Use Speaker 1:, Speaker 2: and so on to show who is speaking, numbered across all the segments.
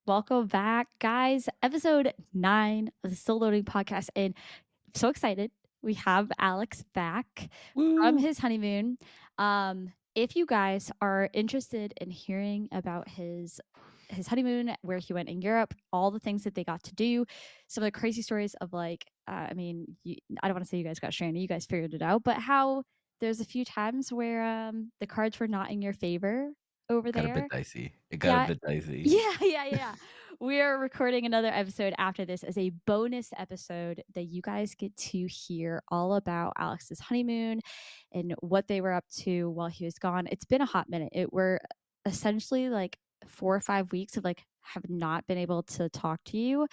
Speaker 1: Welcome back, guys. Episode 9 of the Still Loading podcast. And I'm so excited. We have Alex back from
Speaker 2: Woo!
Speaker 1: his honeymoon. If you guys are interested in hearing about his honeymoon, where he went in Europe, all the things that they got to do, some of the crazy stories of I don't want to say you guys got stranded, you guys figured it out, but how there's a few times where the cards were not in your favor over
Speaker 2: Got a bit
Speaker 1: there.
Speaker 2: dicey. It got a
Speaker 1: Yeah,
Speaker 2: bit dicey.
Speaker 1: yeah. We are recording another episode after this as a bonus episode that you guys get to hear all about Alex's honeymoon and what they were up to while he was gone. It's been a hot minute. It were essentially like 4 or 5 weeks of like have not been able to talk to you.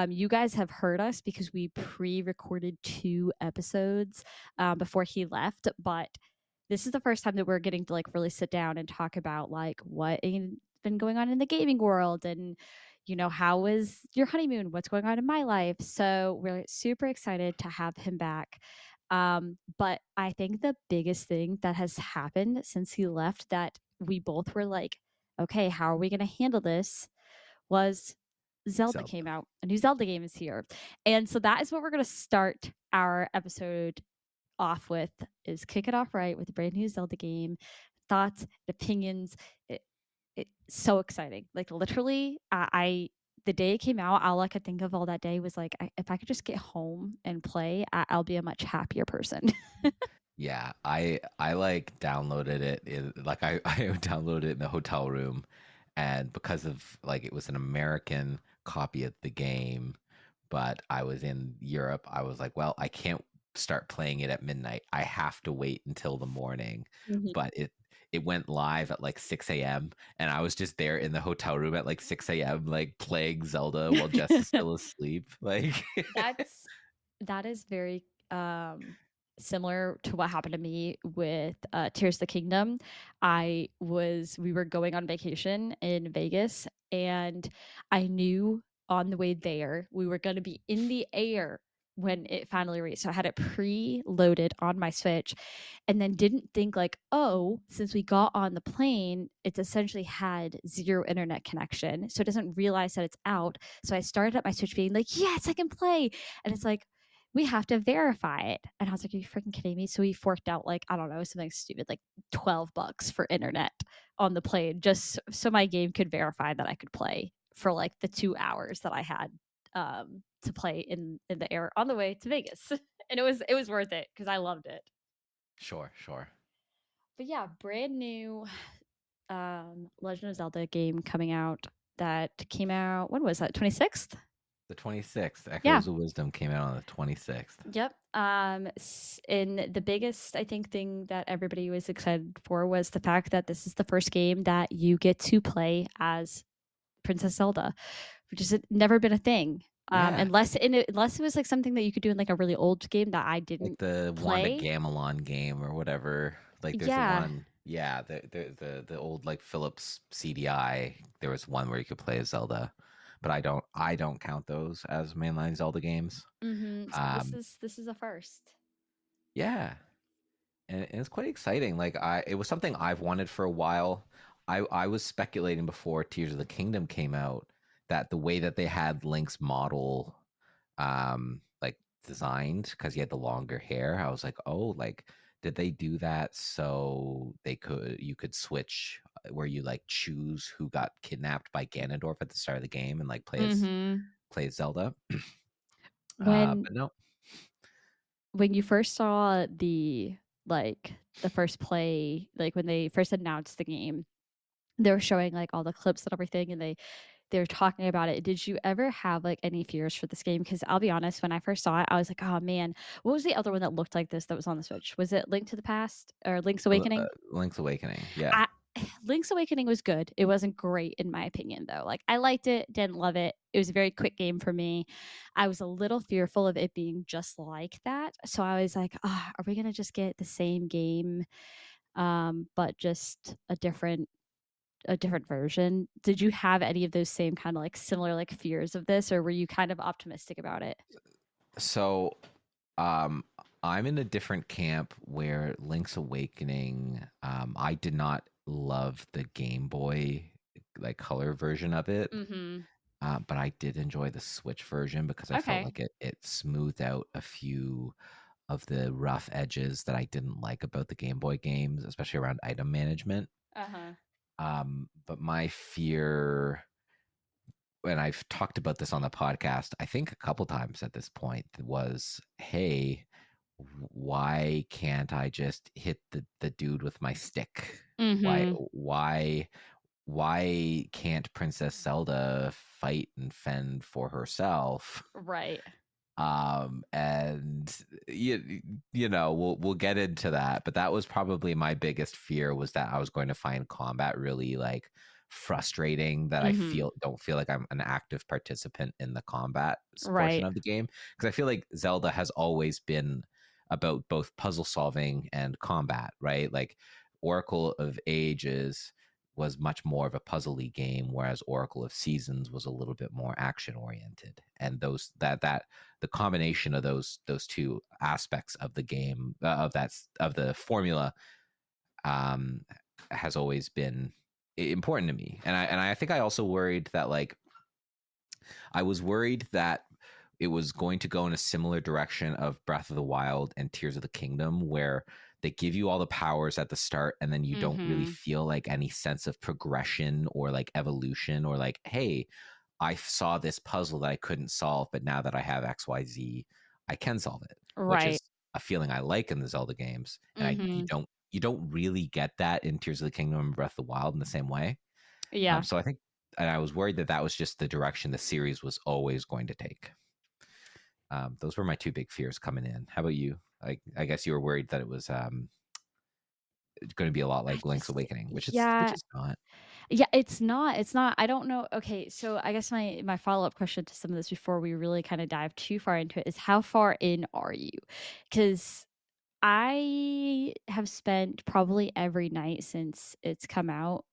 Speaker 1: You guys have heard us because we pre-recorded 2 episodes before he left, but this is the first time that we're getting to like really sit down and talk about like what been going on in the gaming world and how was your honeymoon, what's going on in my life. So we're super excited to have him back. But I think the biggest thing that has happened since he left that we both were like, okay, how are we going to handle this, was Zelda
Speaker 2: Zelda.
Speaker 1: came out. A new Zelda game is here. And so that is what we're going to start our episode off with, is kick it off right with a brand new Zelda game, thoughts, opinions. It's so exciting. Like literally, I the day it came out, all I could think of all that day was like, if I could just get home and play, I'll be a much happier person.
Speaker 2: Yeah, I like downloaded it like I downloaded it in the hotel room, and because of like it was an American copy of the game, but I was in Europe, I was like, well, I can't start playing it at midnight. I have to wait until the morning.
Speaker 1: Mhm.
Speaker 2: But it went live at like 6 a.m. and I was just there in the hotel room at like 6 a.m. like playing Zelda while Jess is still asleep. Like
Speaker 1: That's that is very similar to what happened to me with Tears of the Kingdom. We were going on vacation in Vegas, and I knew on the way there we were going to be in the air when it finally reached. So I had it pre-loaded on my Switch, and then didn't think like, oh, since we got on the plane, it's essentially had zero internet connection, so it doesn't realize that it's out. So I started up my Switch being like, yes, I can play. And it's like, we have to verify it. And I was like, are you freaking kidding me? So we forked out like, I don't know, something stupid, like $12 for internet on the plane, just so my game could verify that I could play for like the 2 hours that I had to play in the air on the way to Vegas. And it was worth it because I loved it.
Speaker 2: sure, sure.
Speaker 1: But yeah, brand new Legend of Zelda game coming out, that came out, when was that? 26th?
Speaker 2: The 26th,
Speaker 1: Yeah.
Speaker 2: Echoes of Wisdom came out on the 26th.
Speaker 1: Yep. And the biggest, I think, thing that everybody was excited for was the fact that this is the first game that you get to play as Princess Zelda, which has never been a thing.
Speaker 2: Yeah,
Speaker 1: Unless it was like something that you could do in like a really old game that I
Speaker 2: like
Speaker 1: didn't
Speaker 2: the Wanda
Speaker 1: play.
Speaker 2: Gamelon game or whatever. Like there's the
Speaker 1: Yeah.
Speaker 2: one, yeah, the old like Philips CDI. There was one where you could play as Zelda, but I don't count those as mainline Zelda games.
Speaker 1: So this
Speaker 2: Um,
Speaker 1: is this is a first.
Speaker 2: yeah, and it's quite exciting. Like it was something I've wanted for a while. I was speculating before Tears of the Kingdom came out that the way that they had Link's model, like designed because he had the longer hair, I was like, oh, like did they do that so you could switch where you like choose who got kidnapped by Ganondorf at the start of the game and like
Speaker 1: Hmm.
Speaker 2: play as Zelda?
Speaker 1: When
Speaker 2: But no,
Speaker 1: when you first saw the first play, like when they first announced the game, they were showing like all the clips and everything, and they were talking about it. Did you ever have like any fears for this game? Because I'll be honest, when I first saw it, I was like, oh man, what was the other one that looked like this that was on the Switch? Was it Link to the Past or Link's Awakening?
Speaker 2: Link's Awakening, yeah.
Speaker 1: I Link's Awakening was good. It wasn't great in my opinion though. Like I liked it, didn't love it. It was a very quick game for me. I was a little fearful of it being just like that. So I was like, oh, are we gonna just get the same game, but just a different version? Did you have any of those same kind of like similar like fears of this, or were you kind of optimistic about it?
Speaker 2: So um I'm in a different camp where Link's Awakening, I did not love the Game Boy like color version of it.
Speaker 1: Mhm.
Speaker 2: But I did enjoy the Switch version because I felt
Speaker 1: Okay.
Speaker 2: like it smoothed out a few of the rough edges that I didn't like about the Game Boy games, especially around item management.
Speaker 1: Uh-huh.
Speaker 2: But my fear, and I've talked about this on the podcast, I think a couple times at this point, was, hey, why can't I just hit the dude with my stick? Why
Speaker 1: Mhm.
Speaker 2: why why can't Princess Zelda fight and fend for herself?
Speaker 1: Right.
Speaker 2: And you know, we'll get into that, but that was probably my biggest fear, was that I was going to find combat really like frustrating, that I
Speaker 1: Mhm.
Speaker 2: feel don't feel like I'm an active participant in the combat portion
Speaker 1: Right.
Speaker 2: of the game, because I feel like Zelda has always been about both puzzle solving and combat, right? Like Oracle of Ages was much more of a puzzly game, whereas Oracle of Seasons was a little bit more action oriented. And those that the combination of those two aspects of the game, of the formula, um, has always been important to me. And I think I also worried that, like, I was worried that it was going to go in a similar direction of Breath of the Wild and Tears of the Kingdom, where they give you all the powers at the start and then you don't really
Speaker 1: Mhm.
Speaker 2: feel like any sense of progression or like evolution, or like, hey, I saw this puzzle that I couldn't solve, but now that I have XYZ, I can solve it, which
Speaker 1: Right.
Speaker 2: is a feeling I like in the Zelda games. And I
Speaker 1: Mhm.
Speaker 2: you don't really get that in Tears of the Kingdom and Breath of the Wild in the same way.
Speaker 1: Yeah.
Speaker 2: So I think, and I was worried that that was just the direction the series was always going to take. Those were my two big fears coming in. How about you? I guess you were worried that it was going to be a lot
Speaker 1: I
Speaker 2: like Link's
Speaker 1: just
Speaker 2: Awakening, which
Speaker 1: yeah.
Speaker 2: is not.
Speaker 1: Yeah, it's not. I don't know. Okay, so I guess my follow-up question to some of this before we really kind of dive too far into it is how far in are you? Because I have spent probably every night since it's come out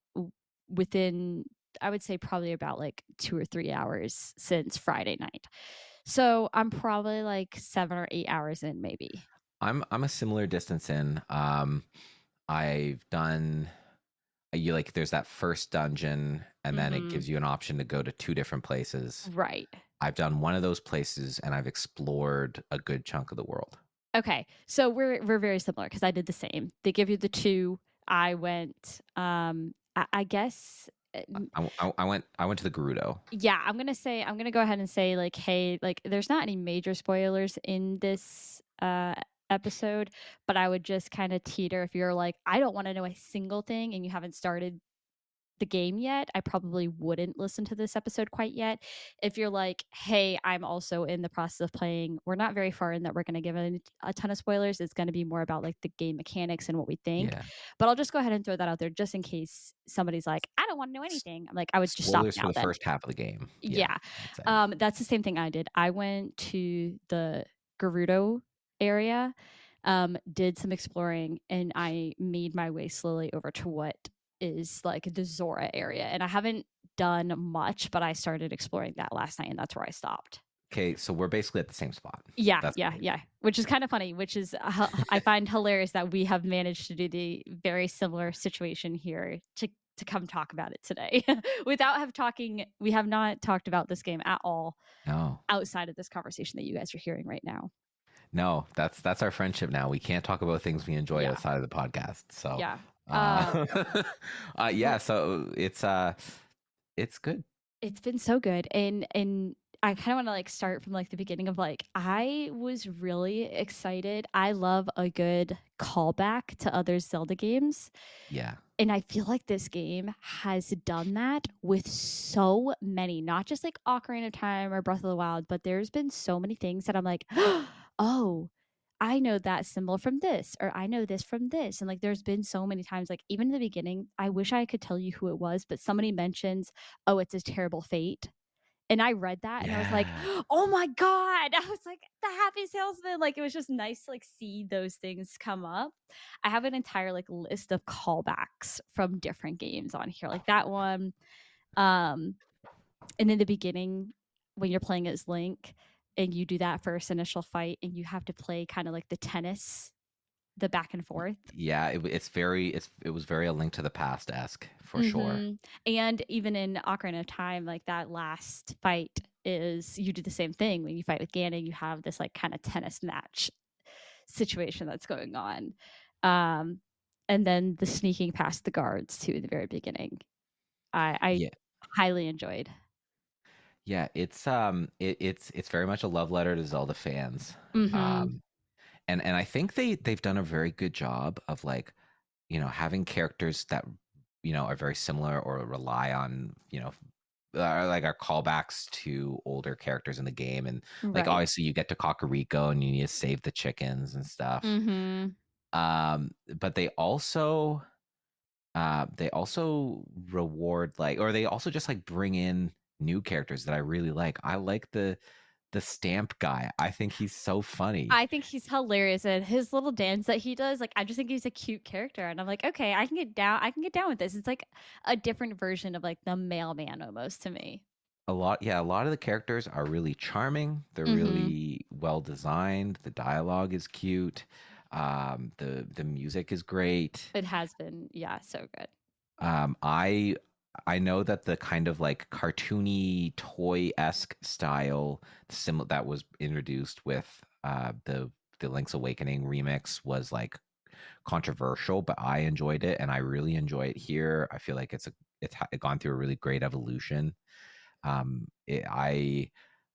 Speaker 1: within, I would say, probably about like 2 or 3 hours since Friday night. So I'm probably like 7 or 8 hours in, maybe.
Speaker 2: I'm a similar distance in. I've done, you like, there's that first dungeon, and then it
Speaker 1: Hmm.
Speaker 2: gives you an option to go to two different places.
Speaker 1: Right.
Speaker 2: I've done one of those places, and I've explored a good chunk of the world.
Speaker 1: Okay, so we're very similar because I did the same. They give you the two. I went. I guess.
Speaker 2: I went to the Gerudo.
Speaker 1: Yeah, I'm gonna go ahead and say like, hey, like, there's not any major spoilers in this episode, but I would just kind of teeter if you're like, I don't want to know a single thing, and you haven't started the game yet, I probably wouldn't listen to this episode quite yet. If you're like, hey, I'm also in the process of playing, we're not very far in that we're going to give a ton of spoilers. It's going to be more about like the game mechanics and what we think.
Speaker 2: Yeah.
Speaker 1: But I'll just go ahead and throw that out there just in case somebody's like, I don't want to know
Speaker 2: S-
Speaker 1: anything. I'm like, I would just stop
Speaker 2: Spoilers for
Speaker 1: now
Speaker 2: the
Speaker 1: then.
Speaker 2: first half of the game. Yeah,
Speaker 1: Yeah.
Speaker 2: I'd say.
Speaker 1: That's the same thing I did. I went to the Gerudo area, did some exploring, and I made my way slowly over to what is like the Zora area. And I haven't done much, but I started exploring that last night, and that's where I stopped.
Speaker 2: Okay, so we're basically at the same spot.
Speaker 1: Yeah,
Speaker 2: That's
Speaker 1: yeah,
Speaker 2: great.
Speaker 1: yeah. Which is kind of funny, which is I find hilarious that we have managed to do the very similar situation here to come talk about it today. Without have talking We have not talked about this game at all
Speaker 2: No,
Speaker 1: outside of this conversation that you guys are hearing right now.
Speaker 2: no, that's our friendship now. We can't talk about things we enjoy
Speaker 1: Yeah,
Speaker 2: outside of the podcast. So,
Speaker 1: yeah. Uh,
Speaker 2: uh,
Speaker 1: but
Speaker 2: yeah. So it's good.
Speaker 1: it's been so good, and I kind of want to like start from like the beginning of like I was really excited. I love a good callback to other Zelda games.
Speaker 2: Yeah,
Speaker 1: And I feel like this game has done that with so many, not just like Ocarina of Time or Breath of the Wild, but there's been so many things that I'm like, oh, I know that symbol from this, or I know this from this. And like, there's been so many times, like, even in the beginning, I wish I could tell you who it was, but somebody mentions, oh, it's a terrible fate. And I read that and I was like,
Speaker 2: yeah,
Speaker 1: "Oh my god." I was like, "The Happy Salesman." Like, it was just nice to, like, see those things come up. I have an entire, like, list of callbacks from different games on here, like that one. Um, and in the beginning, when you're playing as Link and you do that first initial fight and you have to play kinda like the tennis. the back and forth.
Speaker 2: Yeah, it was very A Link to the Past esque for sure.
Speaker 1: Mhm. And even in Ocarina of Time, like, that last fight is you do the same thing when you fight with Ganon, you have this, like, kinda tennis match situation that's going on. Um, and then the sneaking past the guards too at the very beginning. I
Speaker 2: Yeah,
Speaker 1: highly enjoyed.
Speaker 2: yeah, it's very much a love letter to Zelda fans.
Speaker 1: Mhm.
Speaker 2: Um, and I think they've done a very good job of like, having characters that are very similar or rely on, are like our callbacks to older characters in the game. And like
Speaker 1: Right.
Speaker 2: obviously you get to Kakariko and you need to save the chickens and stuff.
Speaker 1: Mhm.
Speaker 2: But they also reward like, or they also just like bring in new characters that I really like. I like the stamp guy. I think he's so funny.
Speaker 1: I think he's hilarious, and his little dance that he does, like, I just think he's a cute character, and I'm like, "Okay, I can get down with this." It's like a different version of, like, the mailman almost to me.
Speaker 2: A lot of the characters are really charming. They're
Speaker 1: Mhm.
Speaker 2: really well designed. The dialogue is cute. The music is great.
Speaker 1: It has been, yeah, so good.
Speaker 2: Um, I I know that the kind of like cartoony toy esque style that was introduced with the Link's Awakening remix was like controversial, but I enjoyed it and I really enjoy it here. I feel like it's gone through a really great evolution. I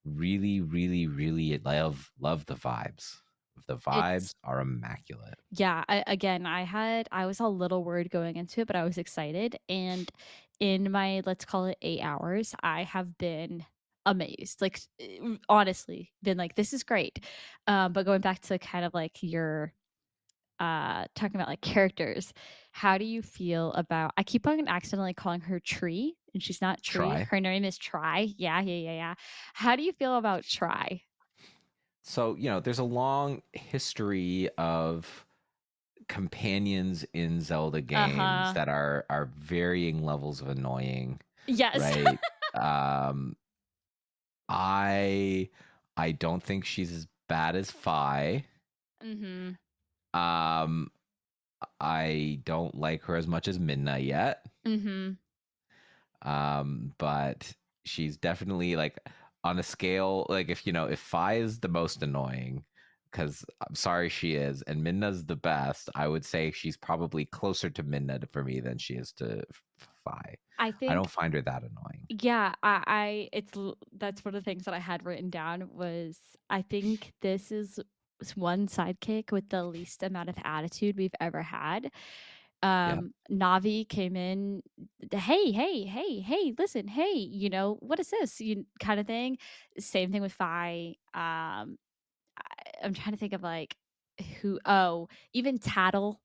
Speaker 2: really, really, really love the vibes. The
Speaker 1: It's
Speaker 2: vibes are immaculate.
Speaker 1: yeah, I was a little worried going into it, but I was excited, and in my, let's call it 8 hours, I have been amazed, like, honestly, been like, "This is great." But going back to kind of like your talking about like characters, how do you feel about, I keep on accidentally calling her Tree and she's not Tree.
Speaker 2: Try.
Speaker 1: Her name is Try. Yeah, yeah, yeah, yeah. How do you feel about Try?
Speaker 2: So, there's a long history of companions in Zelda games
Speaker 1: Uh-huh.
Speaker 2: that are varying levels of annoying,
Speaker 1: Yes.
Speaker 2: right? Um, I I don't think she's as bad as Fi.
Speaker 1: Mhm.
Speaker 2: Um, I don't like her as much as Midna yet.
Speaker 1: Mhm.
Speaker 2: But she's definitely like on a scale like if Fi is the most annoying, because I'm sorry she is, and Minna's the best, I would say she's probably closer to Minna for me than she is to Fi.
Speaker 1: I
Speaker 2: I don't
Speaker 1: think
Speaker 2: find her that annoying.
Speaker 1: yeah, that's one of the things that I had written down was I think this is one sidekick with the least amount of attitude we've ever had.
Speaker 2: Yeah,
Speaker 1: Navi came in, hey, hey, hey, hey, listen, hey, what is this? You kind of thing. Same thing with Fi. I'm trying to think of like even Tattle.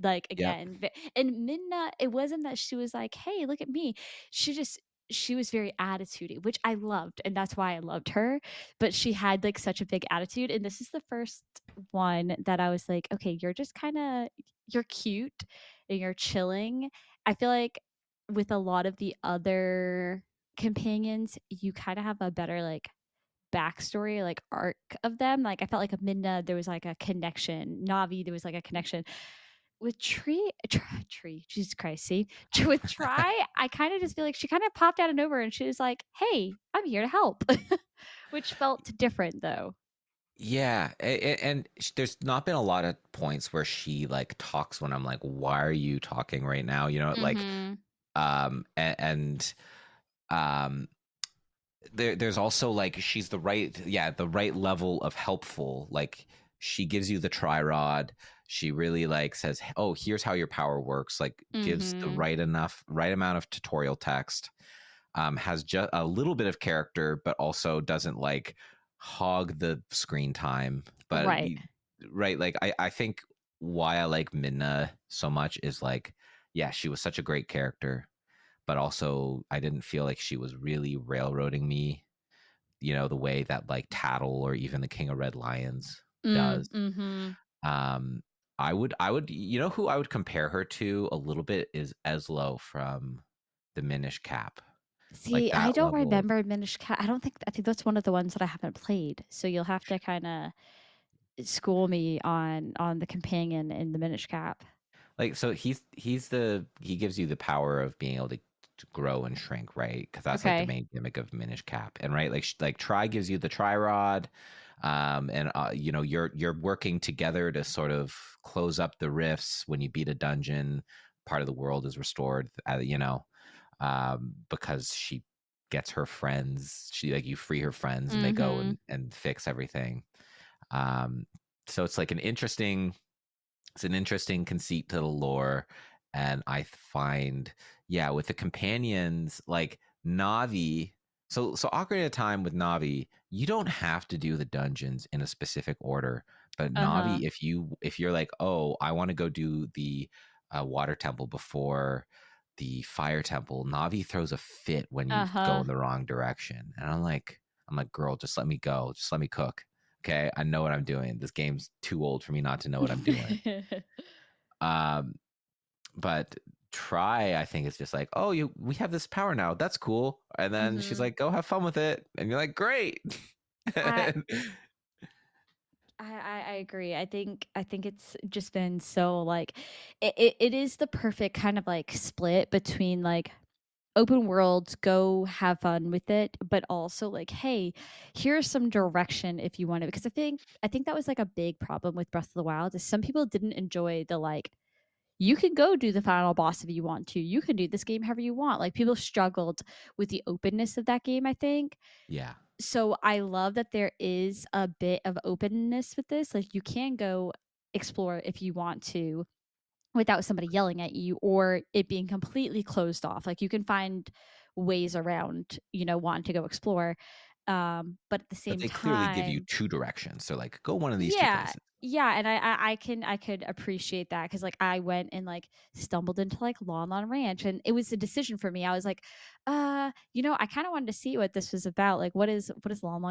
Speaker 1: Like
Speaker 2: yep,
Speaker 1: again, and Minna, it wasn't that she was like, "Hey, look at me." She just she was very attitudey, which I loved, and that's why I loved her. But she had like such a big attitude, and this is the first one that I was like, "Okay, you're just kind of you're cute and you're chilling." I feel like with a lot of the other companions, you kind of have a better like backstory, like arc of them. Like I felt like Midna, there was like a connection. Navi, there was like a connection. With Tree, Jesus Christ, see? With Try, I kind of just feel like she kind of popped out of nowhere and she was like, "Hey, I'm here to help," which felt different though.
Speaker 2: yeah, and there's not been a lot of points where she like talks when I'm like, why are you talking right now? Like,
Speaker 1: Mm-hmm.
Speaker 2: and um there's also like she's the right level of helpful. Like she gives you the tri rod. She really like says, oh, here's how your power works, like gives the
Speaker 1: Mm-hmm.
Speaker 2: right amount of tutorial text. Has just a little bit of character but also doesn't like hog the screen time. But
Speaker 1: Right.
Speaker 2: right, like I think why I like Minna so much is like, yeah, she was such a great character, but also I didn't feel like she was really railroading me, the way that like Tattle or even the King of Red Lions does.
Speaker 1: Mm-hmm.
Speaker 2: Um, I would, who I would compare her to a little bit is Eslo from the Minish Cap, like
Speaker 1: See, I
Speaker 2: that
Speaker 1: don't
Speaker 2: level.
Speaker 1: remember Minish Cat. I think that's one of the ones that I haven't played. So you'll have to kind of. school me on the companion in the Minish Cap.
Speaker 2: Like, so he gives you the power of being able to grow and shrink, right? Because that's like the
Speaker 1: Okay.
Speaker 2: main gimmick of Minish Cap, and right, like Tri gives you the Tri Rod, and you know, you're working together to sort of close up the rifts when you beat a dungeon. Part of the world is restored, you know, because she gets her friends. She like you free her friends, and they go
Speaker 1: Mhm.
Speaker 2: and fix everything. Um, so it's an interesting conceit to the lore, and I find, yeah, with the companions like Navi. So Ocarina of Time with Navi, you don't have to do the dungeons in a specific order, but
Speaker 1: Uh-huh.
Speaker 2: Navi, if you're like, oh, I want to go do the water temple before the fire temple, Navi throws a fit when you go
Speaker 1: Uh-huh.
Speaker 2: in the wrong direction, and I'm like, girl, just let me go, just let me cook. Okay, I know what I'm doing. This game's too old for me not to know what I'm doing. Um, but Try, I think, is just like, oh, we have this power now. That's cool. And then she's
Speaker 1: Mhm.
Speaker 2: like, go have fun with it. And you're like, great.
Speaker 1: I I agree. I think it's just been so like it is the perfect kind of like split between like open world, go have fun with it, but also like, hey, here's some direction if you want to. Because I think that was like a big problem with Breath of the Wild is some people didn't enjoy the like you can go do the final boss if you want to. You can do this game however you want. Like people struggled with the openness of that game, I think.
Speaker 2: Yeah.
Speaker 1: So I love that there is a bit of openness with this. Like you can go explore if you want to without somebody yelling at you or it being completely closed off. Like you can find ways around, wanting to go explore. But at the
Speaker 2: But
Speaker 1: same
Speaker 2: they clearly give you
Speaker 1: time,
Speaker 2: two directions. So, like, go one of these two
Speaker 1: yeah.
Speaker 2: places.
Speaker 1: Yeah, and I could appreciate that because like I went and like stumbled into like Lon Lon Ranch and it was a decision for me. I was like, I kind of wanted to see what this was about. Like what is Lon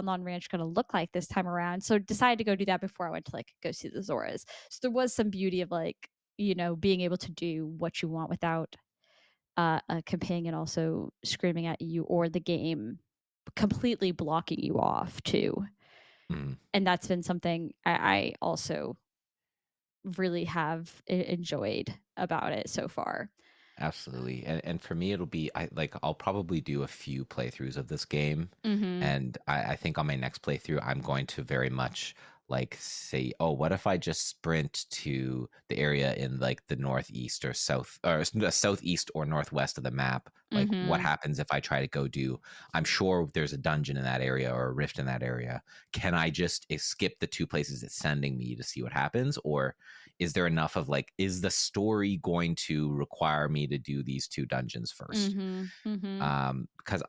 Speaker 1: Lon Ranch gonna look like this time around? So decided to go do that before I went to like go see the Zoras. So there was some beauty of like, being able to do what you want without a companion also screaming at you or the game completely blocking you off too,
Speaker 2: Mm.
Speaker 1: and that's been something I also really have enjoyed about it so far.
Speaker 2: Absolutely. And for me, it'll be I'll probably do a few playthroughs of this game.
Speaker 1: Mhm.
Speaker 2: And I think on my next playthrough, I'm going to very much like say, oh, what if I just sprint to the area in like the northeast or south or the southeast or northwest of the map? Like, what
Speaker 1: Mhm.
Speaker 2: happens if I try to go do? I'm sure there's a dungeon in that area or a rift in that area. Can I just skip the two places it's sending me to see what happens? Or is there enough of like, is the story going to require me to do these two dungeons first?
Speaker 1: Mhm. Mhm.
Speaker 2: Because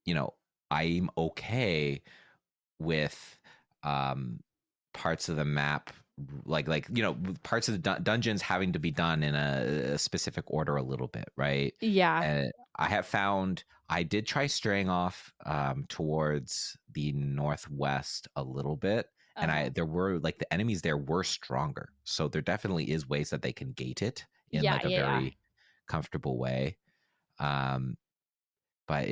Speaker 2: you know, I'm okay with um parts of the map, parts of the dungeons having to be done in a specific order a little bit, right?
Speaker 1: Yeah.
Speaker 2: And I have found I did try straying off towards the northwest a little bit, and I
Speaker 1: Uh-huh.
Speaker 2: there were like the enemies there were stronger, so there definitely is ways that they can gate it in
Speaker 1: Yeah,
Speaker 2: like a
Speaker 1: yeah, yeah.
Speaker 2: very comfortable way. um but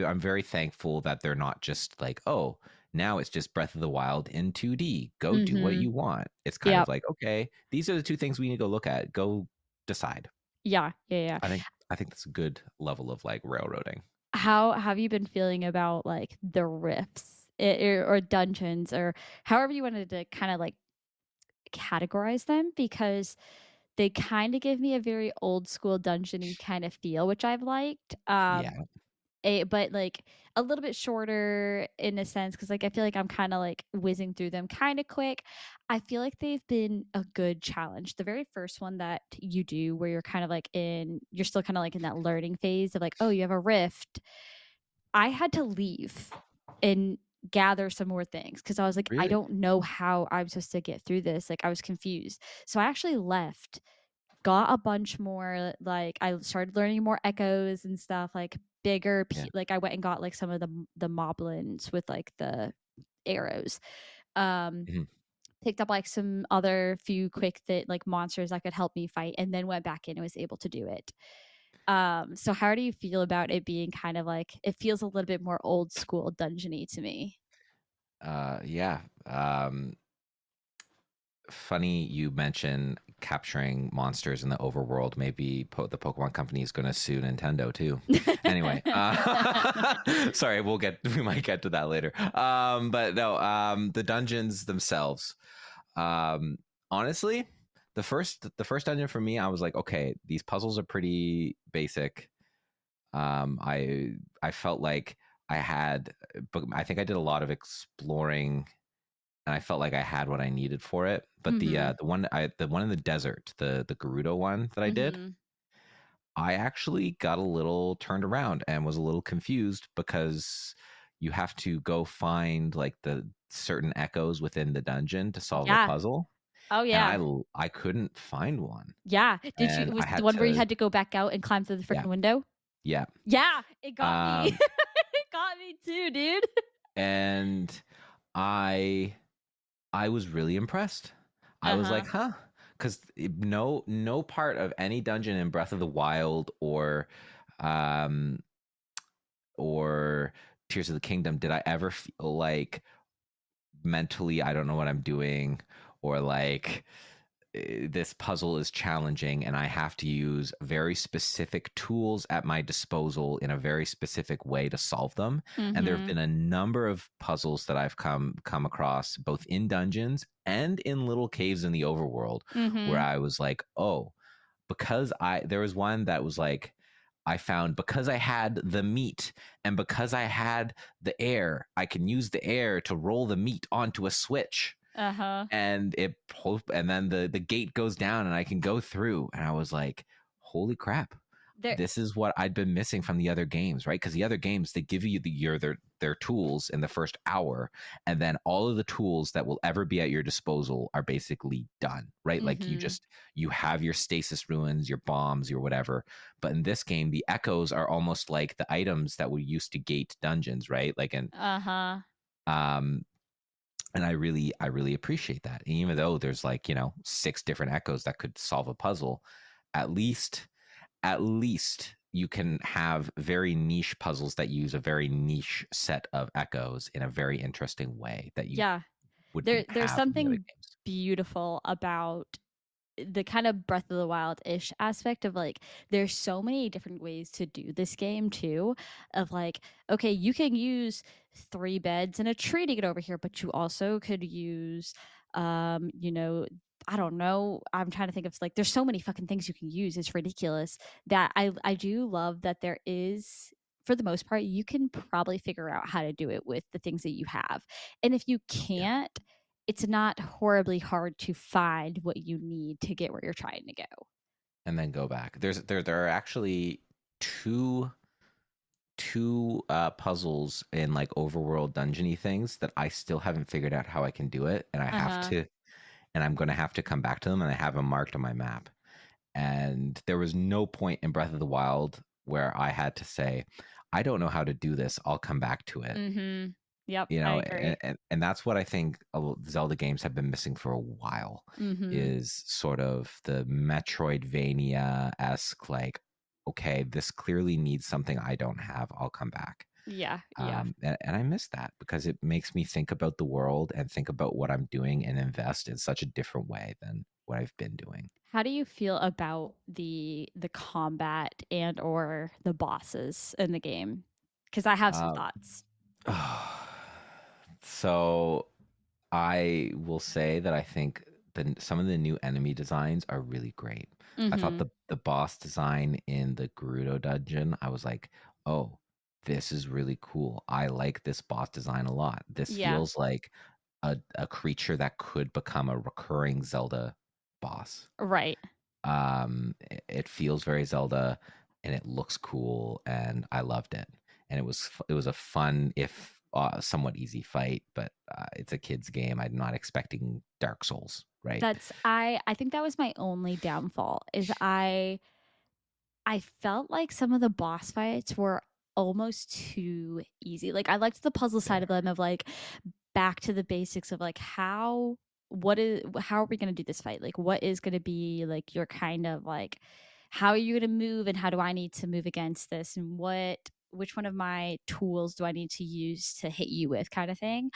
Speaker 2: I'm very thankful that they're not just like, oh, now it's just Breath of the Wild in 2D, go do what
Speaker 1: Mhm.
Speaker 2: you want. It's kind of
Speaker 1: Yep.
Speaker 2: like, okay, these are the two things we need to go look at, go decide.
Speaker 1: Yeah. Yeah, yeah.
Speaker 2: I think that's a good level of like railroading.
Speaker 1: How have you been feeling about like the rifts or dungeons or however you wanted to kind of like categorize them because they kind of give me a very old school dungeony kind of feel, which I've liked.
Speaker 2: Yeah.
Speaker 1: But like a little bit shorter in a sense because like I feel like I'm kind of like whizzing through them kind of quick. I feel like they've been a good challenge. The very first one that you do where you're still kind of like in that learning phase of like, oh, you have a rift. I had to leave and gather some more things because I was like, I
Speaker 2: Really?
Speaker 1: don't know how I'm supposed to get through this. Like I was confused. So I actually left, got a bunch more, like I started learning more echoes and stuff, like
Speaker 2: Yeah.
Speaker 1: like I went and got like some of the moblins with like the arrows. Um
Speaker 2: Mhm.
Speaker 1: Picked up like some other few quick that like monsters that could help me fight and then went back in and was able to do it. So how do you feel about it being kind of like it feels a little bit more old school dungeony to me?
Speaker 2: Yeah. Funny you mention capturing monsters in the overworld. Maybe the Pokemon Company is going to sue Nintendo too. Anyway, sorry, we might get to that later. But no, the dungeons themselves. Um, honestly, the first dungeon for me, I was like, okay, these puzzles are pretty basic. I felt like I had, but I think I did a lot of exploring and I felt like I had what I needed for it. But
Speaker 1: Mhm.
Speaker 2: the one in the desert, the Gerudo one that I did,
Speaker 1: Mhm.
Speaker 2: I actually got a little turned around and was a little confused because you have to go find like the certain echoes within the dungeon to solve the
Speaker 1: Yeah.
Speaker 2: puzzle,
Speaker 1: Oh,
Speaker 2: and
Speaker 1: yeah.
Speaker 2: I couldn't find one,
Speaker 1: Yeah. Did you
Speaker 2: and I
Speaker 1: was it the
Speaker 2: had
Speaker 1: one where you
Speaker 2: to
Speaker 1: had to go back out and climb through the
Speaker 2: yeah
Speaker 1: freaking window?
Speaker 2: yeah
Speaker 1: Yeah, it got me.
Speaker 2: um
Speaker 1: It got me too, dude.
Speaker 2: and I I was really impressed. I was
Speaker 1: Uh-huh.
Speaker 2: like, huh. Because no part of any dungeon in Breath of the Wild um or Tears of the Kingdom did I ever feel like mentally I don't know what I'm doing, or like this puzzle is challenging and I have to use very specific tools at my disposal in a very specific way to solve them. And there have
Speaker 1: Mhm.
Speaker 2: been a number of puzzles that I've come across both in dungeons and in little caves in the overworld where
Speaker 1: Mhm.
Speaker 2: I was like, "Oh, because I there was one that was like I found because I had the meat and because I had the air, I can use the air to roll the meat onto a switch,
Speaker 1: Uh-huh.
Speaker 2: and and then the gate goes down and I can go through, and I was like, holy crap,
Speaker 1: There
Speaker 2: this is what I'd been missing from the other games, right? Because the other games, they give you their tools in the first hour, and then all of the tools that will ever be at your disposal are basically done, right? Like
Speaker 1: Mhm.
Speaker 2: you have your stasis ruins, your bombs, your whatever. But in this game, the echoes are almost like the items that we used to gate dungeons, right? Like in
Speaker 1: Uh-huh.
Speaker 2: um and I really appreciate that. And even though there's like, six different echoes that could solve a puzzle, at least at least you can have very niche puzzles that use a very niche set of echoes in a very interesting way that you
Speaker 1: Yeah.
Speaker 2: wouldn't
Speaker 1: There's
Speaker 2: have in the other
Speaker 1: something
Speaker 2: games.
Speaker 1: beautiful about the kind of Breath of the Wild-ish aspect of like there's so many different ways to do this game too, of like, okay, you can use three beds and a tree to get over here, but you also could use you know, I don't know. I'm trying to think of like there's so many fucking things you can use. It's ridiculous that I do love that there is, for the most part, you can probably figure out how to do it with the things that you have. And if you
Speaker 2: Yeah.
Speaker 1: can't, it's not horribly hard to find what you need to get where you're trying to go.
Speaker 2: And then go back. There are actually two puzzles in like overworld dungeony things that I still haven't figured out how I can do it, and
Speaker 1: Uh-huh.
Speaker 2: I'm going to have to come back to them, and I have them marked on my map. And there was no point in Breath of the Wild where I had to say, I don't know how to do this. I'll come back to it.
Speaker 1: Mhm. Yep,
Speaker 2: You
Speaker 1: I
Speaker 2: know,
Speaker 1: agree.
Speaker 2: and that's what I think Zelda games have been missing for a while,
Speaker 1: Mhm.
Speaker 2: is sort of the Metroidvania esque, like, okay, this clearly needs something I don't have. I'll come back.
Speaker 1: Yeah, yeah.
Speaker 2: And I miss that because it makes me think about the world and think about what I'm doing and invest in such a different way than what I've been doing.
Speaker 1: How do you feel about the combat and or the bosses in the game? Because I have some
Speaker 2: Uh,
Speaker 1: thoughts.
Speaker 2: so I will say that I think some of the new enemy designs are really great. I thought
Speaker 1: Mhm.
Speaker 2: the boss design in the Gerudo dungeon, I was like, oh, this is really cool. I like this boss design a lot. This
Speaker 1: Yeah.
Speaker 2: feels like a creature that could become a recurring Zelda boss.
Speaker 1: Right.
Speaker 2: It feels very Zelda, and it looks cool, and I loved it. And it was a fun, if somewhat easy fight, but it's a kids game. I'm not expecting Dark Souls, right?
Speaker 1: That's I think that was my only downfall is I felt like some of the boss fights were almost too easy. Like I liked the puzzle side of
Speaker 2: Fair.
Speaker 1: them of like back to the basics of like how are we going to do this fight? Like what is going to be like your kind of like how are you going to move and how do I need to move against this and which one of my tools do I need to use to hit you with kind of thing.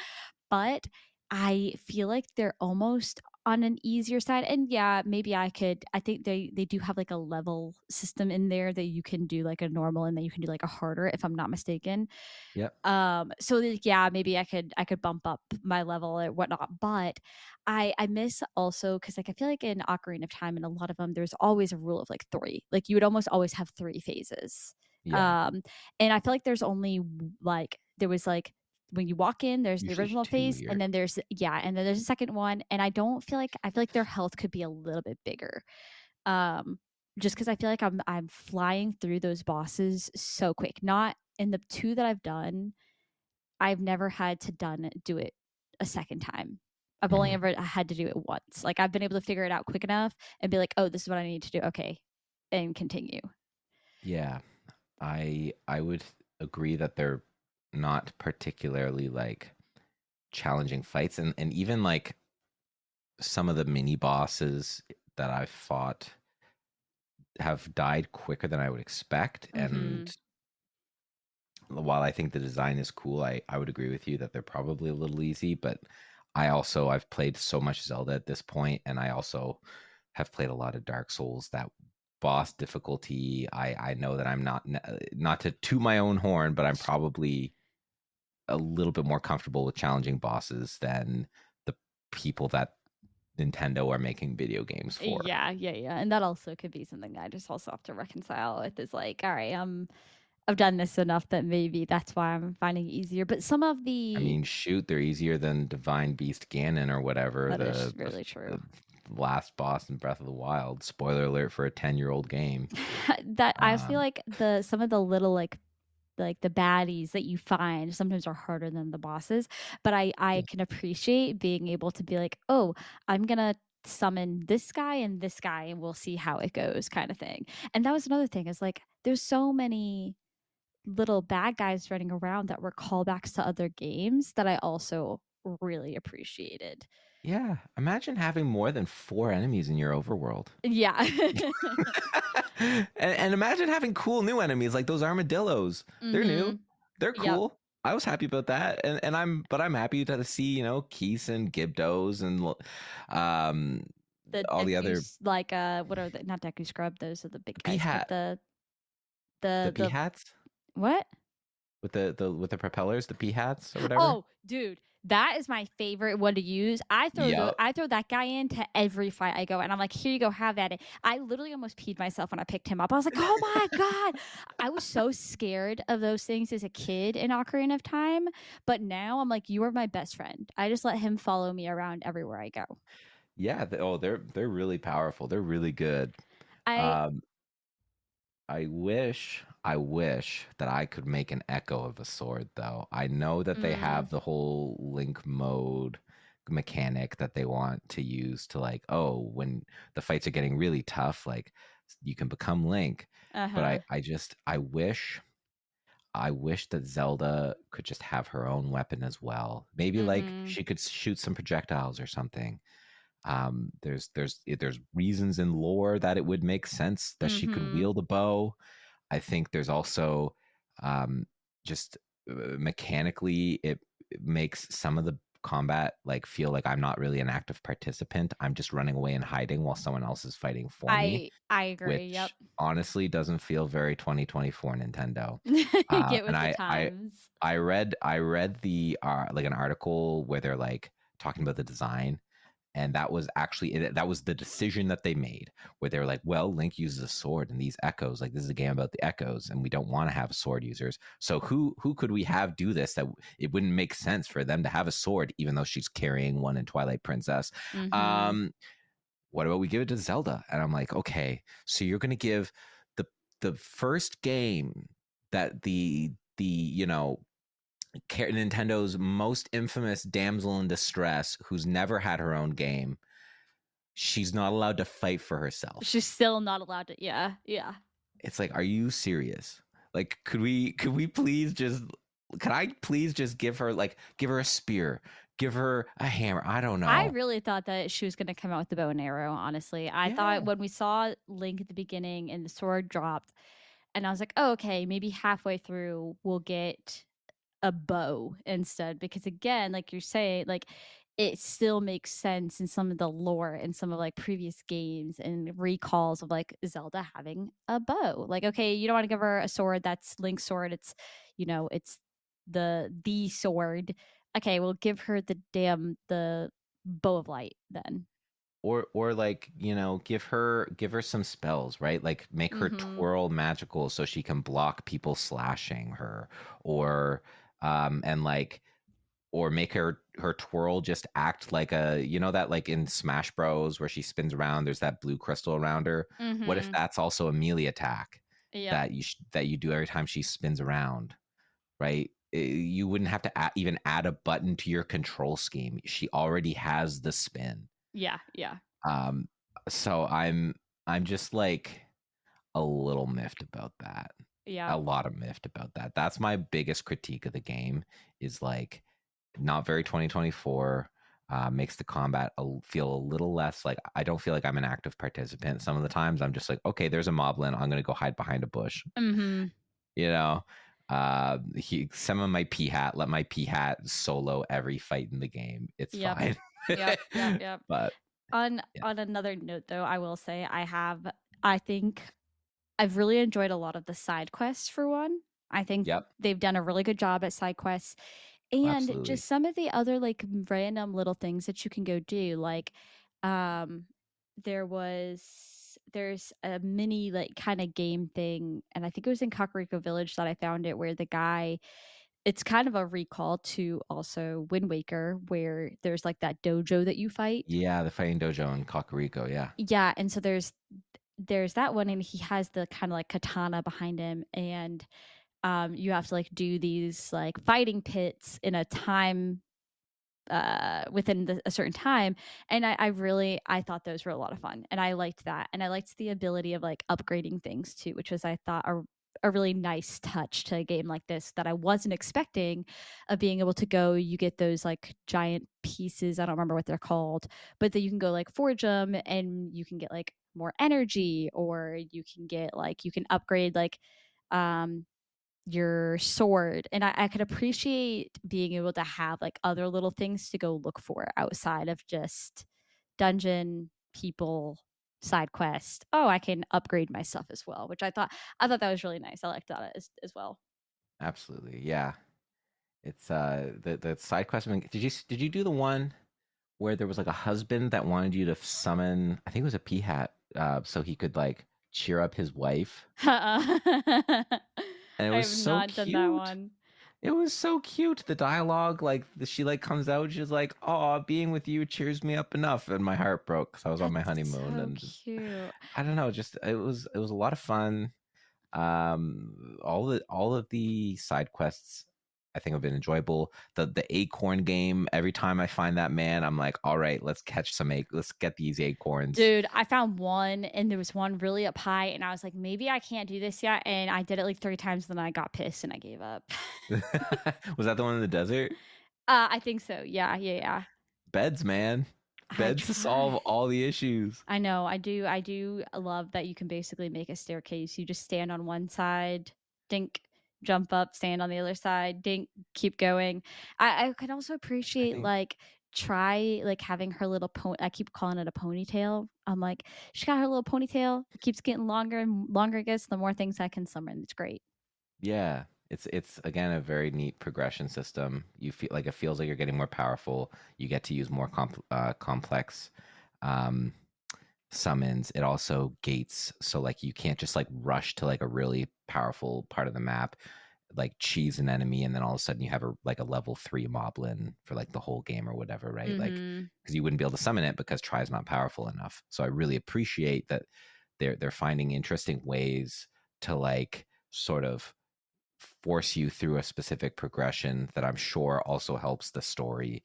Speaker 1: but I feel like they're almost on an easier side, and yeah, maybe I think they do have, like, a level system in there that you can do, like, a normal and then you can do, like, a harder, if I'm not mistaken.
Speaker 2: Yep.
Speaker 1: So, like, yeah, maybe I could bump up my level or whatnot, but I miss also because like, I feel like in Ocarina of Time and a lot of them, there's always a rule of, like, 3. Like, you would almost always have 3 phases.
Speaker 2: Yeah.
Speaker 1: Um, and I feel like there's only, like there was, like when you walk in, there's the
Speaker 2: Usually
Speaker 1: original
Speaker 2: two
Speaker 1: phase, and
Speaker 2: here.
Speaker 1: then there's yeah, and then there's a second one, and I feel like their health could be a little bit bigger. Um, just because I feel like I'm flying through those bosses so quick. Not in the 2 that I've done, I've never had to do it a second time. I've only
Speaker 2: Mhm.
Speaker 1: ever had to do it once. Like, I've been able to figure it out quick enough and be like, "Oh, this is what I need to do. Okay," and continue.
Speaker 2: Yeah. I would agree that they're not particularly like challenging fights, and even like some of the mini bosses that I've fought have died quicker than I would expect.
Speaker 1: Mhm.
Speaker 2: And while I think the design is cool, I would agree with you that they're probably a little easy. But I've played so much Zelda at this point, and I also have played a lot of Dark Souls. That boss difficulty, I know that I'm not to toot my own horn, but I'm probably a little bit more comfortable with challenging bosses than the people that Nintendo are making video games for.
Speaker 1: Yeah, yeah, yeah, and that also could be something that I just also have to reconcile with is like, all right, I've done this enough that maybe that's why I'm finding it easier. But some of
Speaker 2: I
Speaker 1: the
Speaker 2: mean, shoot, they're easier than Divine Beast Ganon or whatever,
Speaker 1: that is really true.
Speaker 2: the last boss in Breath of the Wild. Spoiler alert for a 10-year-old game.
Speaker 1: That I feel
Speaker 2: Um,
Speaker 1: like the some of the little like the baddies that you find sometimes are harder than the bosses, but I
Speaker 2: yeah.
Speaker 1: can appreciate being able to be like, "Oh, I'm gonna summon this guy and we'll see how it goes," kind of thing. And that was another thing is like there's so many little bad guys running around that were callbacks to other games that I also really appreciated.
Speaker 2: Yeah, imagine having more than 4 enemies in your overworld.
Speaker 1: Yeah.
Speaker 2: And imagine having cool new enemies like those armadillos. They're new.
Speaker 1: Mhm.
Speaker 2: They're
Speaker 1: Yep.
Speaker 2: cool. I was happy about that. And I'm happy to see, Keese and Gibdos and um
Speaker 1: The
Speaker 2: all the other
Speaker 1: Deku like, what are the not Deku Scrub, those are the big guys, but
Speaker 2: Hat, the P
Speaker 1: the
Speaker 2: hats
Speaker 1: what?
Speaker 2: with the propellers, the P hats or whatever.
Speaker 1: Oh, dude, that is my favorite one to use.
Speaker 2: Yep.
Speaker 1: I throw that guy into every fight I go, and I'm like, "Here you go, have at it." I literally almost peed myself when I picked him up. I was like, "Oh my god!" I was so scared of those things as a kid in Ocarina of Time, but now I'm like, "You are my best friend." I just let him follow me around everywhere I go.
Speaker 2: Yeah. They're really powerful. They're really good.
Speaker 1: I
Speaker 2: Um, I wish that I could make an echo of a sword, though. I know that they
Speaker 1: mm,
Speaker 2: have the whole link mode mechanic that they want to use to like, oh, when the fights are getting really tough, like you can become Link. But
Speaker 1: uh-huh.
Speaker 2: I wish that Zelda could just have her own weapon as well. Maybe like
Speaker 1: Mhm.
Speaker 2: she could shoot some projectiles or something. There's reasons in lore that it would make sense that she could
Speaker 1: Mhm.
Speaker 2: wield a bow. I think there's also um, just mechanically it makes some of the combat like feel like I'm not really an active participant. I'm just running away and hiding while someone else is fighting for me,
Speaker 1: I agree, yep.
Speaker 2: which honestly doesn't feel very 2024 Nintendo.
Speaker 1: Get
Speaker 2: And
Speaker 1: with the times.
Speaker 2: I read the like an article where they're like talking about the design, and that was the decision that they made, where they were like, well, Link uses a sword and these echoes, like this is a game about the echoes and we don't want to have sword users, so who could we have do this that it wouldn't make sense for them to have a sword even though she's carrying one in Twilight Princess.
Speaker 1: Mhm.
Speaker 2: um what about we give it to Zelda? And I'm like, okay, so you're gonna give the first game that Nintendo's most infamous damsel in distress, who's never had her own game, she's not allowed to fight for herself.
Speaker 1: She's still not allowed to yeah, yeah.
Speaker 2: It's like, are you serious? Like, could we please just could I please just give her a spear, give her a hammer? I don't
Speaker 1: I
Speaker 2: know.
Speaker 1: really thought that she was gonna come out with the bow and arrow, honestly. I thought
Speaker 2: Yeah.
Speaker 1: when we saw Link at the beginning and the sword dropped, and I was like, "Oh, okay, maybe halfway through we'll get a bow instead, because again, like you're saying, like it still makes sense in some of the lore and some of like previous games and recalls of like Zelda having a bow. Like, okay, you don't want to give her a sword that's Link's sword. It's, it's the sword. Okay, we'll give her the bow of light then.
Speaker 2: Or like, give her some spells, right? Like make her
Speaker 1: Mm-hmm.
Speaker 2: twirl magical so she can block people slashing her, or and like, or make her twirl just act like a, that like in Smash Bros where she spins around, there's that blue crystal around her. What if
Speaker 1: Mm-hmm.
Speaker 2: that's also a melee attack
Speaker 1: Yep.
Speaker 2: that you do every time she spins around, right? You wouldn't have to even add a button to your control scheme. She already has the spin.
Speaker 1: Yeah. Yeah.
Speaker 2: Um, so I'm just like a little miffed about that.
Speaker 1: Yeah.
Speaker 2: A lot of miffed about that. That's my biggest critique of the game, is like not very 2024. Makes the combat feel a little less like, I don't feel like I'm an active participant. Some of the times I'm just like, okay, there's a moblin. I'm gonna go hide behind a bush.
Speaker 1: Mm-hmm.
Speaker 2: You know, summon my P hat. Let my P hat solo every fight in the game. It's
Speaker 1: Yep.
Speaker 2: fine.
Speaker 1: Yep. Yep. Yep.
Speaker 2: But
Speaker 1: On
Speaker 2: yeah,
Speaker 1: on another note though, I will say I think I've really enjoyed a lot of the side quests for one. I think
Speaker 2: yep,
Speaker 1: they've done a really good job at side quests, and
Speaker 2: absolutely.
Speaker 1: just some of the other like random little things that you can go do. Like um there's a mini like kind of game thing, and I think it was in Kakariko Village that I found it, where the guy, it's kind of a recall to also Wind Waker, where there's like that dojo that you fight.
Speaker 2: Yeah, the fighting dojo in Kakariko. Yeah,
Speaker 1: Yeah, and so there's that one, and he has the kind of like katana behind him, and you have to like do these like fighting pits in a time, within a certain time. And I really, I thought those were a lot of fun, and I liked that, and I liked the ability of like upgrading things too, which was, I thought, a really nice touch to a game like this that I wasn't expecting, of being able to go, you get those like giant pieces, I don't remember what they're called, but that you can go like forge them, and you can get like more energy, or you can get like, you can upgrade like um your sword. And I could appreciate being able to have like other little things to go look for outside of just dungeon people side quest. Oh, I can upgrade my stuff as well, which I thought that was really nice. I liked that as well.
Speaker 2: absolutely. Yeah, it's the side quest. Did you do the one where there was like a husband that wanted you to summon? I think it was a P hat, so he could like cheer up his wife,
Speaker 1: I
Speaker 2: and it was
Speaker 1: have
Speaker 2: so
Speaker 1: not done that
Speaker 2: cute.
Speaker 1: one.
Speaker 2: It was so cute. The dialogue, like she like comes out, she's like, "Oh, being with you cheers me up enough," and my heart broke because I was on my
Speaker 1: That's
Speaker 2: honeymoon,
Speaker 1: so
Speaker 2: and just,
Speaker 1: cute.
Speaker 2: I don't know, just it was a lot of fun. All of the side quests I think have been enjoyable. The acorn game. Every time I find that man, I'm like, all right, let's get these acorns.
Speaker 1: Dude, I found one, and there was one really up high, and I was like, maybe I can't do this yet. And I did it like 3 times, then I got pissed and I gave up.
Speaker 2: Was that the one in the desert?
Speaker 1: I think so. Yeah, yeah, yeah.
Speaker 2: Beds, man.
Speaker 1: I
Speaker 2: Beds to solve
Speaker 1: try.
Speaker 2: all the issues.
Speaker 1: I know. I do love that you can basically make a staircase. You just stand on one side, dink, jump up, stand on the other side, dink, keep going. I can also
Speaker 2: I
Speaker 1: appreciate
Speaker 2: think,
Speaker 1: like, try like having her little pony. I keep calling it a ponytail. I'm like, she got her little ponytail. It keeps getting longer and longer it gets, the more things I can summon. It's great.
Speaker 2: yeah, it's again a very neat progression system. You feel like, it feels like you're getting more powerful. You get to use more complex um, summons. It also gates, so like you can't just like rush to like a really powerful part of the map, like cheese an enemy, and then all of a sudden you have a level 3 moblin for like the whole game or whatever, right? Like,
Speaker 1: Mhm.
Speaker 2: because you wouldn't be able to summon it because try is not powerful enough. So I really appreciate that they're finding interesting ways to like sort of force you through a specific progression that I'm sure also helps the story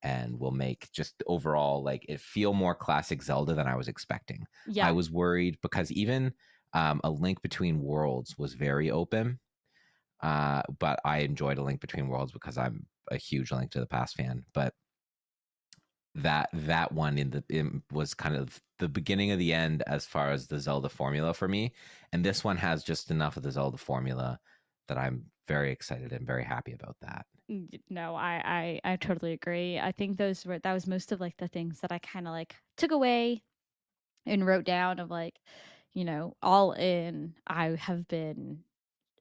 Speaker 2: and will make just overall like it feel more classic Zelda than I was expecting. I
Speaker 1: Yeah.
Speaker 2: was worried because even A Link Between Worlds was very open, but I enjoyed A Link Between Worlds because I'm a huge Link to the Past fan. But that one was kind of the beginning of the end as far as the Zelda formula for me, and this one has just enough of the Zelda formula that I'm very excited and very happy about that.
Speaker 1: No, I totally agree. I think that was most of like the things that I kind of like took away and wrote down of like, all in. I have been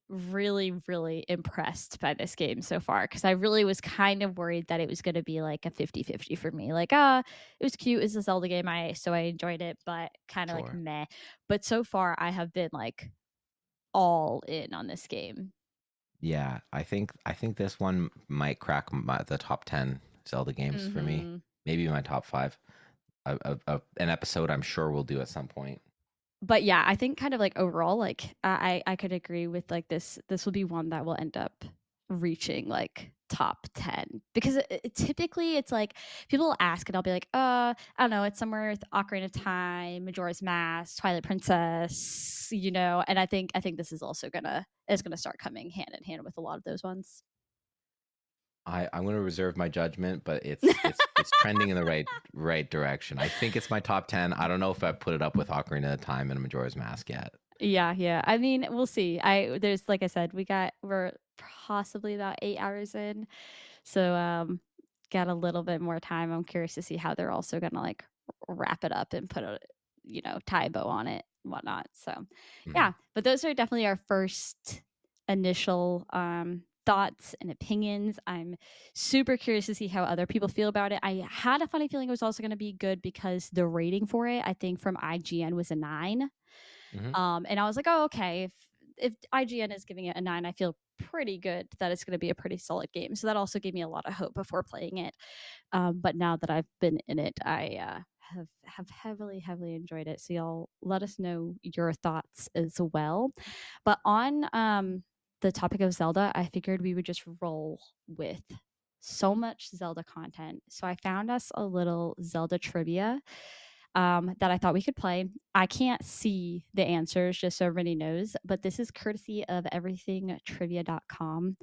Speaker 1: really, really impressed by this game so far because I really was kind of worried that it was going to be like a 50-50 for me. Like, it was cute. It's a Zelda game. I enjoyed it, but kind of like
Speaker 2: Sure.
Speaker 1: meh. But so far, I have been like all in on this game.
Speaker 2: Yeah, I think this one might crack the top 10 Zelda games for me.
Speaker 1: Hmm.
Speaker 2: Maybe my top 5. An episode I'm sure we'll do at some point.
Speaker 1: But yeah, I think kind of like overall, like I could agree with like this will be one that will end up reaching like top 10 because typically it's like people ask and I'll be like, I don't know, it's somewhere with Ocarina of Time, Majora's Mask, Twilight Princess, and I think this is also gonna start coming hand in hand with a lot of those ones.
Speaker 2: I'm going to reserve my judgment, but it's trending in the right direction. I think it's my top 10. I don't know if I put it up with Ocarina of Time and Majora's Mask yet.
Speaker 1: Yeah, yeah. I mean, we'll see. There's like I said, we're possibly about 8 hours in. So got a little bit more time. I'm curious to see how they're also gonna like wrap it up and put a tie a bow on it and whatnot. So
Speaker 2: Mhm.
Speaker 1: yeah, but those are definitely our first initial thoughts and opinions. I'm super curious to see how other people feel about it. I had a funny feeling it was also going to be good because the rating for it, I think from IGN was a 9.
Speaker 2: Mhm.
Speaker 1: And I was like, oh, okay. If IGN is giving it a 9, I feel pretty good that it's going to be a pretty solid game. So that also gave me a lot of hope before playing it. But now that I've been in it, I have heavily, heavily enjoyed it. So y'all let us know your thoughts as well. But on the topic of Zelda, I figured we would just roll with so much Zelda content. So I found us a little Zelda trivia that I thought we could play. I can't see the answers, just so everybody knows, but this is courtesy of everythingtrivia.com.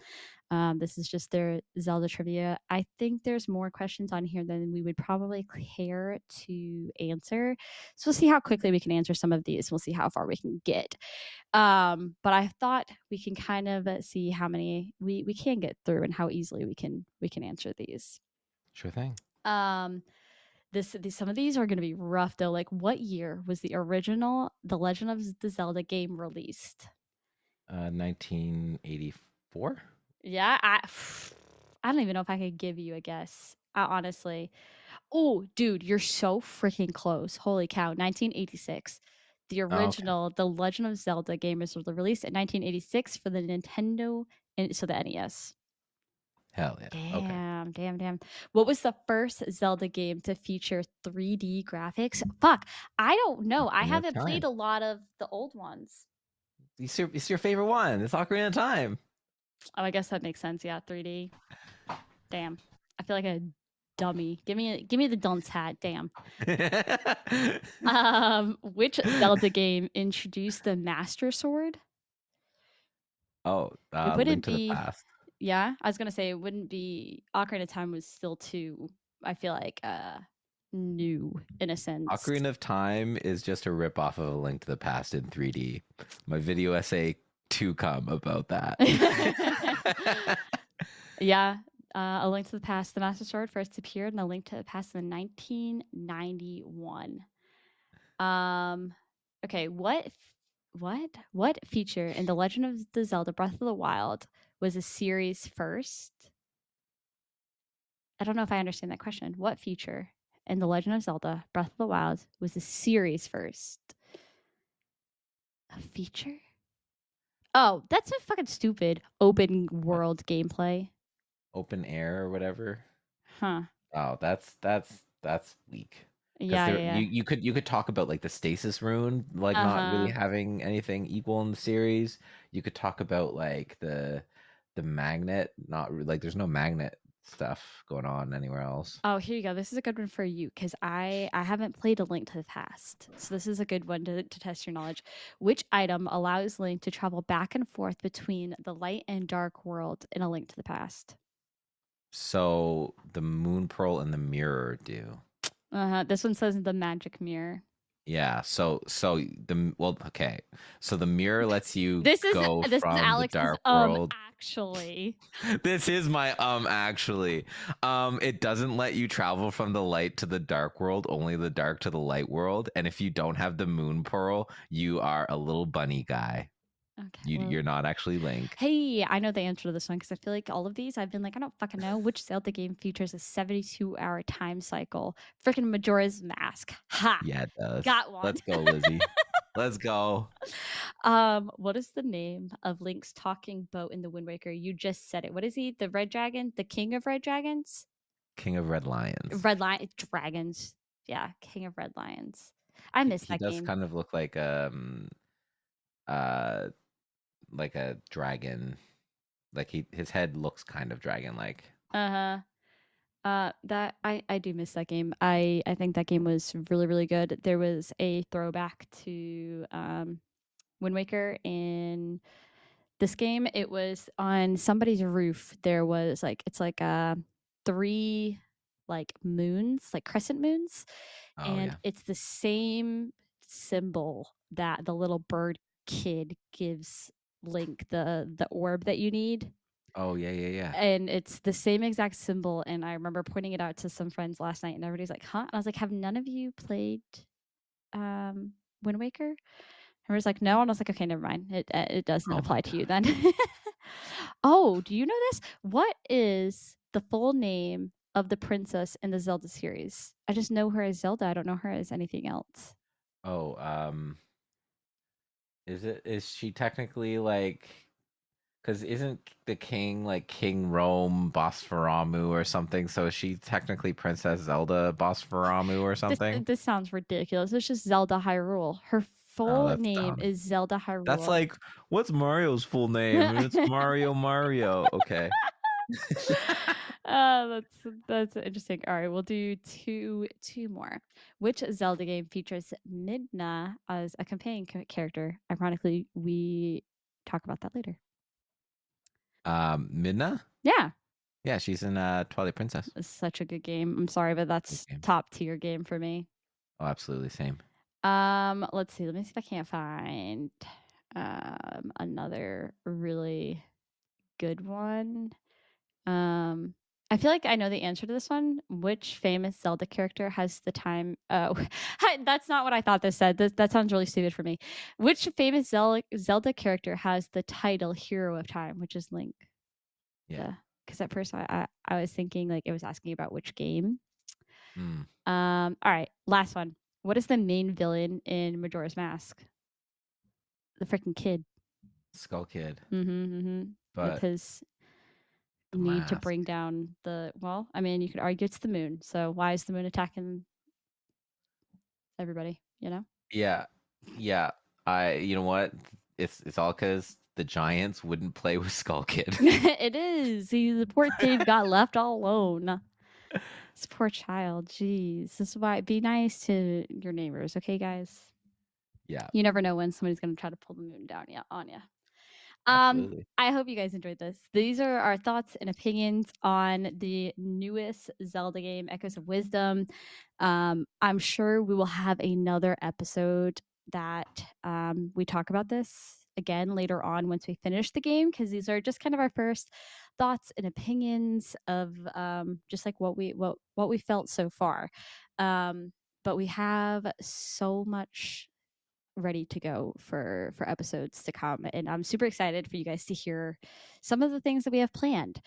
Speaker 1: This is just their Zelda trivia. I think there's more questions on here than we would probably care to answer. So we'll see how quickly we can answer some of these. We'll see how far we can get. But I thought we can kind of see how many we can get through and how easily we can answer these.
Speaker 2: Sure thing.
Speaker 1: Um, some of these are going to be rough though. Like, what year was the original The Legend of the Zelda game released?
Speaker 2: 1984.
Speaker 1: Yeah, I don't even know if I could give you a guess. Honestly. Oh, dude, you're so freaking close. Holy cow, 1986. The
Speaker 2: Oh, okay.
Speaker 1: original The Legend of Zelda game was released in 1986 for the Nintendo and so the NES.
Speaker 2: Hell yeah. Okay.
Speaker 1: Damn, damn, damn. What was the first Zelda game to feature 3D graphics? Fuck, I don't know. I
Speaker 2: Ocarina of
Speaker 1: haven't played
Speaker 2: Time.
Speaker 1: a lot of the old ones.
Speaker 2: It's your favorite one. It's Ocarina of Time.
Speaker 1: Oh, I guess that makes sense. Yeah, 3D. Damn. I feel like a dummy. Give me the dunce hat. Damn. Which Zelda game introduced the Master Sword?
Speaker 2: Oh,
Speaker 1: It
Speaker 2: Link
Speaker 1: wouldn't
Speaker 2: to the
Speaker 1: be.
Speaker 2: Past.
Speaker 1: Yeah, I was gonna say it wouldn't be. Ocarina of Time was still too. I feel like new in a sense.
Speaker 2: Ocarina of Time is just a rip off of A Link to the Past in 3D. My video essay to come about that.
Speaker 1: Yeah, A Link to the Past. The Master Sword first appeared in A Link to the Past in 1991. Um, okay, what feature in The Legend of the Zelda Breath of the Wild was a series first? I don't know if I understand that question. What feature in The Legend of Zelda Breath of the Wild was a series first? A feature? Oh, that's so fucking stupid. Open
Speaker 2: What?
Speaker 1: world gameplay.
Speaker 2: Open air or whatever?
Speaker 1: Huh.
Speaker 2: Oh, that's weak. Because
Speaker 1: Yeah,
Speaker 2: there
Speaker 1: yeah,
Speaker 2: you could talk about like the stasis rune like
Speaker 1: yeah.
Speaker 2: not really
Speaker 1: Uh-huh.
Speaker 2: having anything equal in the series. You could talk about like the magnet not like there's no magnet stuff going on anywhere else.
Speaker 1: Oh, here you go. This is a good one for you because I haven't played A Link to the Past, so this is a good one to test your knowledge. Which item allows Link to travel back and forth between the light and dark world in A Link to the Past?
Speaker 2: So the moon pearl and the mirror do.
Speaker 1: Uh huh. This one says the magic mirror.
Speaker 2: Yeah. So the well, okay. So the mirror lets you
Speaker 1: This is
Speaker 2: go
Speaker 1: this is
Speaker 2: from the
Speaker 1: Alex's
Speaker 2: dark world.
Speaker 1: actually.
Speaker 2: This is my actually. It doesn't let you travel from the light to the dark world, only the dark to the light world. And if you don't have the moon pearl, you are a little bunny guy.
Speaker 1: Okay, well,
Speaker 2: You're not actually Link.
Speaker 1: hey, I know the answer to this one because I feel like all of these I've been like, I don't fucking know which Zelda game features a 72-hour time cycle. Freaking Majora's Mask. Ha!
Speaker 2: Yeah, it does.
Speaker 1: Got one.
Speaker 2: Let's go, Lizzie. Let's go.
Speaker 1: What is the name of Link's talking boat in the Wind Waker? You just said it. What is he? The Red Dragon? The King of Red Dragons?
Speaker 2: King of Red Lions.
Speaker 1: Red Lion Dragons. Yeah, King of Red Lions. I miss
Speaker 2: He
Speaker 1: that
Speaker 2: does
Speaker 1: game.
Speaker 2: kind of look uh like a dragon. Like his head looks kind of dragon like.
Speaker 1: Uh-huh. That I do miss that game. I think that game was really really good. There was a throwback to Wind Waker in this game. It was on somebody's roof. There was like it's like three like moons, like crescent moons,
Speaker 2: Oh
Speaker 1: and
Speaker 2: yeah.
Speaker 1: it's the same symbol that the little bird kid gives Link, the orb that you need,
Speaker 2: Oh yeah, yeah, yeah.
Speaker 1: and it's the same exact symbol. And I remember pointing it out to some friends last night, and everybody's like, "Huh?" And I was like, "Have none of you played um, Wind Waker?" Everyone's like, "No," and I was like, "Okay, never mind. It doesn't
Speaker 2: Oh my
Speaker 1: apply to you
Speaker 2: god.
Speaker 1: then." Oh, do you know this? What is the full name of the princess in the Zelda series? I just know her as Zelda. I don't know her as anything else.
Speaker 2: Oh, is she technically like because isn't the king like King Rome Bosfaramu or something? So is she technically Princess Zelda Bosfaramu or
Speaker 1: This
Speaker 2: something?
Speaker 1: this sounds ridiculous. It's just Zelda Hyrule. Her
Speaker 2: Oh,
Speaker 1: full
Speaker 2: that's
Speaker 1: name
Speaker 2: dumb.
Speaker 1: is Zelda
Speaker 2: That's
Speaker 1: Hyrule.
Speaker 2: like what's Mario's full name? And it's Mario. Okay.
Speaker 1: That's interesting. All right, we'll do two more. Which Zelda game features Midna as a companion character? Ironically, we talk about that later.
Speaker 2: Midna?
Speaker 1: Yeah,
Speaker 2: Yeah, she's in Twilight Princess.
Speaker 1: it's such a good game. I'm sorry, but
Speaker 2: Good
Speaker 1: that's
Speaker 2: game.
Speaker 1: top tier game for me.
Speaker 2: Oh, absolutely same.
Speaker 1: Let's see. Let me see if I can't find another really good one. Um, I feel like I know the answer to this one. Which famous Zelda character has the time? Oh, that's not what I thought this said. That sounds really stupid for me. Which famous Zelda character has the title Hero of Time, which is Link?
Speaker 2: Yeah.
Speaker 1: Because at first I was thinking like it was asking about which game.
Speaker 2: Mm,
Speaker 1: All right, last one. What is the main villain in Majora's Mask? The freaking kid.
Speaker 2: Skull Kid,
Speaker 1: With
Speaker 2: but
Speaker 1: his
Speaker 2: the
Speaker 1: need to
Speaker 2: mask.
Speaker 1: bring down the well, I mean, you could argue it's the moon. So why is the moon attacking everybody, you know?
Speaker 2: Yeah, yeah. You know what? It's all because the Giants wouldn't play with Skull Kid.
Speaker 1: It is. He the poor kid got left all alone. This poor child. Jeez. This is why be nice to your neighbors, okay, guys?
Speaker 2: Yeah,
Speaker 1: You never know when somebody's gonna try to pull the moon down on you.
Speaker 2: absolutely.
Speaker 1: I hope you guys enjoyed this. These are our thoughts and opinions on the newest Zelda game, Echoes of Wisdom. I'm sure we will have another episode that we talk about this again later on once we finish the game, because these are just kind of our first thoughts and opinions of just like what we felt so far. But we have so much ready to go for episodes to come, and I'm super excited for you guys to hear some of the things that we have planned.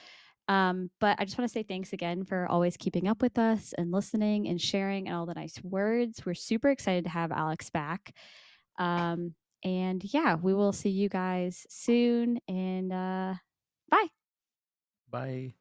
Speaker 1: But I just want to say thanks again for always keeping up with us and listening and sharing and all the nice words. We're super excited to have Alex back. um, and yeah, we will see you guys soon, and bye.
Speaker 2: Bye.